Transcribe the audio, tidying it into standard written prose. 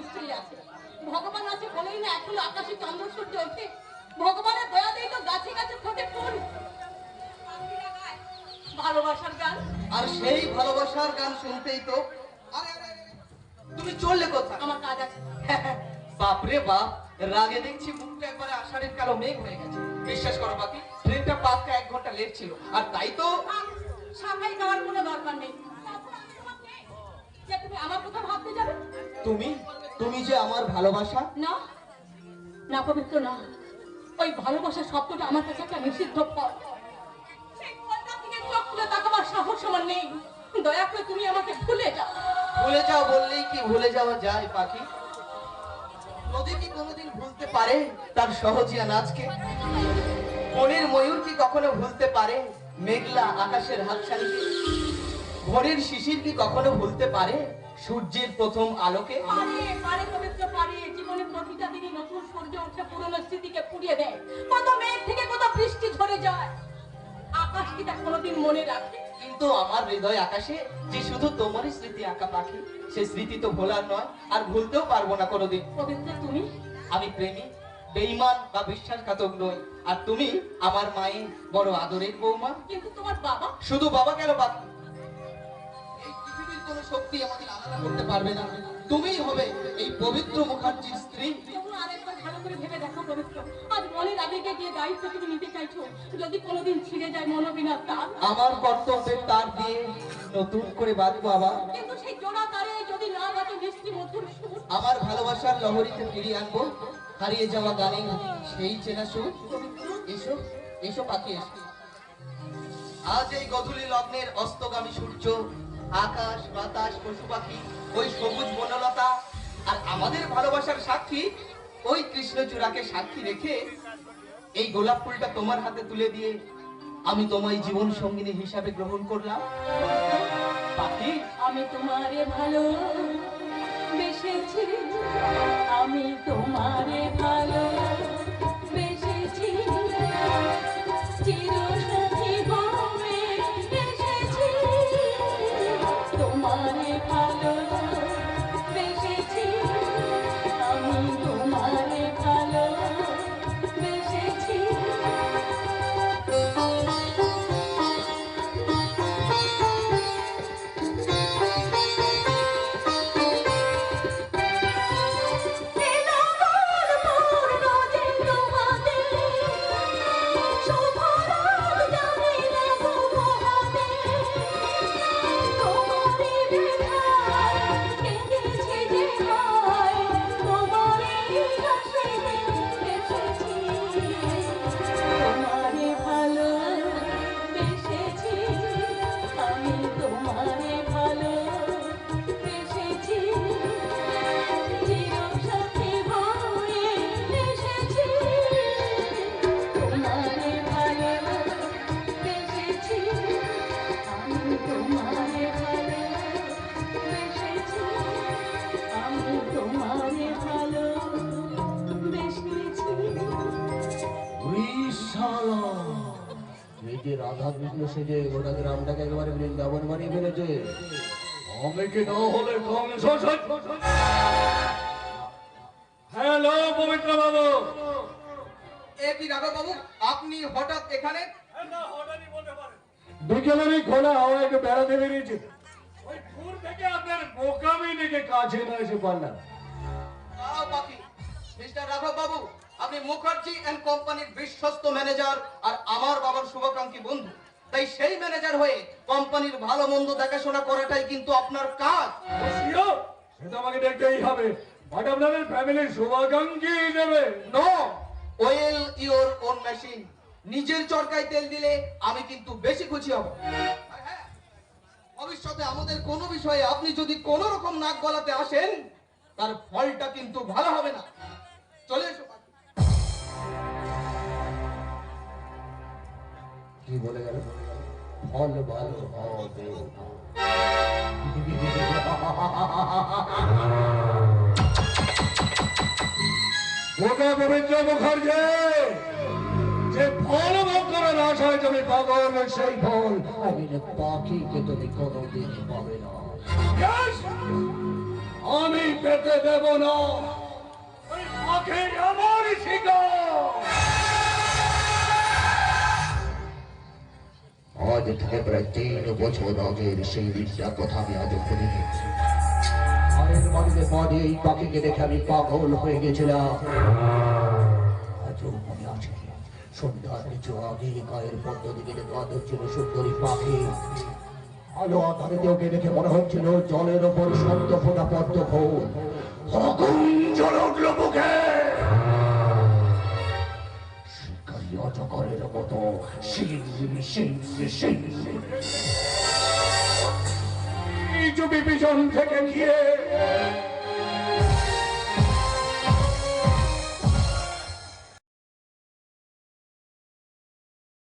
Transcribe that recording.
নিশ্চয়ই আছে। ভগবান আছে বলেই না এখনো আকাশে চন্দ্র সূর্য ওঠে। ভগবানের দয়াতেই তো গাছে গাছে ফোটে ফুল। ভালোবাসার গান, আর সেই ভালোবাসার গান শুনতেই তো তুমি চললে কোথায়? আমার কাজ আছে। বাপরে বাপ, রাগে দেখছি মুখটা একবারে আষাঢ়ের কালো মেঘ হয়ে গেছে। বিশ্বাস করো বাকি, ট্রেনটা পাক্কা 1 ঘন্টা লেট ছিল, আর তাই তো সামনে যাওয়ার কোনো দরকার নেই। তুমি আমার কথা ভাবতে যাবে? তুমি তুমি যে আমার ভালোবাসা। না না পবিত্র না, ওই ভালোবাসার শব্দটা আমার কাছে একটা নিষিদ্ধ পদ। সেই পদটা থেকে চোখ তুলে তাকাবার সাহস আমার নেই। দয়া করে তুমি আমাকে ভুলে যাও। ভুলে যাও বললেই কি ভুলে যাওয়া যায় পাখি? নদী কি কোনোদিন ভুলতে পারে তার সহজিয়া নাচকে? বনের ময়ূর কি কখনো ভুলতে পারে মেঘলা আকাশের হাতছানিকে? ভোরের শিশির কি কখনো ভুলতে পারে সূর্যের প্রথম আলোকে? পারে পারে পবিত্র পারে। জীবনের প্রতিটা দিনই নতুন সূর্য উঠে পুরনো স্মৃতিকে পুড়িয়ে দেয়। কত মেঘ থেকে কত বৃষ্টি ঝরে যায়, আকাশ কি তা কোনোদিন মনে রাখে? কিন্তু আমার হৃদয় আকাশে যে শুধু তোমারই স্মৃতি আঁকা পাখি, সে স্মৃতি তো ভোলার নয়, আর ভুলতেও পারবো না কোনোদিন। পবিত্র তুমি? আমি প্রেমী, বেঈমান বা বিশ্বাসঘাতক নই। আর তুমি আমার মায়ের বড় আদরের বৌমা। কিন্তু তোমার বাবা? শুধু বাবা কেন পাখি, এই পৃথিবীর কোনো শক্তি আমাদের আলাদা করতে পারবে না। তুমিই হবে এই পবিত্র মুখার্জির স্ত্রী। তবু আরেকবার ভালো করে ভেবে দেখো পবিত্র, আজ মনের আবেগে গিয়ে দায়িত্ব তুমি নিতে চাইছো। যদি কোনোদিন ছিঁড়ে যায় মনোবিনার তার, আমার কর্তব্যের তার দিয়ে নতুন করে বাঁধবো আবার। কিন্তু সেই জোড়া তারে যদি না বাজে মিষ্টি মধুর সুর, আমার ভালোবাসার লহরীতে ফিরিয়ে আনবো হারিয়ে যাওয়া গানে সেই চেনা সুর। এসো এসো পাখি এসো। আজ এই গধূলি লগ্নের অস্তগামী সূর্য, আকাশ বাতাস পশু পাখি, ওই সবুজ বনলতা, আর আমাদের ভালোবাসার সাক্ষী ওই কৃষ্ণচূড়াকে সাক্ষী রেখে এই গোলাপ ফুলটা তোমার হাতে তুলে দিয়ে আমি তোমায় জীবন সঙ্গিনী হিসাবে গ্রহণ করলাম। পাখি, আমি তোমারে ভালো বেসেছি, আমি তোমারে ভালো বেসেছি, চিরসাথী হয়ে এসেছি, তোমারে ভালো বেসেছি, আমি তোমারে ভালো বেসেছি। রাধা কৃষ্ণ সেজে গোটা গ্রামটাকে একেবারে বৃন্দাবন বানিয়ে ফেলেছে। আমি কি না হলে কংস। হ্যালো পবিত্র বাবু। এ কি রাঘব বাবু, আপনি হঠাৎ এখানে? বিকেলেরই খোলা হাওয়া একটু বেড়াতে বেরিয়েছে, ওই দূর থেকে আপনার বোকামি দেখে কাছে না এসে পারলাম। দাঁড়াও পাখি, মিস্টার রাঘব বাবু, আপনি মুখার্জি এন্ড কোম্পানির বিশ্বস্ত ম্যানেজার আর আমার বাবার শুভাকাঙ্ক্ষী বন্ধু। তাই সেই ম্যানেজার হয়ে কোম্পানির ভালো মন্দ দেখাশোনা করাটাই কিন্তু আপনার কাজ। সেটা আমাকে দেখতেই হবে, বাট আপনাদের ফ্যামিলির শুভাকাঙ্ক্ষী হিসেবে। No, oil your own machine. নিজের চরকায় তেল দিলে আমি কিন্তু বেশি খুশি হব। আর হ্যাঁ, ভবিষ্যতে আমাদের কোনো বিষয়ে আপনি যদি কোনো রকম নাক গলাতে আসেন, তার ফলটা কিন্তু ভালো হবে না। চলে এসো। কি বলে গেল? ফল ভালো হবে। পবিত্র মুখার্জি, যে ফল ভোগ করার আশায় তুমি পাগল, সেই ফল আমি পাখিকে তুমি কোনোদিনই পাবে না। আমি পেতে দেব না। ওই পাখি আমার শিকার। আজ থেকে প্রায় 3 বছর আগের সেই দিনটার কথা আমি আজ ভুলে গেছি। ঘরের বাড়িতে পদে এই পাখিকে দেখে আমি পাগল হয়ে গেছিলাম। আজও মনে আছে, সন্ধ্যার কিছু আগে গায়ের পদ্ম দিকে কাঁদ হচ্ছিল সুন্দরী পাখি। আলো আধারে ওকে দেখে মনে হচ্ছিল জলের ওপর সদ্য ফোটা পদ্ম ফুল। আগুন জ্বলে উঠল বুকে। শিকারী অজগরের মতো এই জমি পিছন থেকে গিয়ে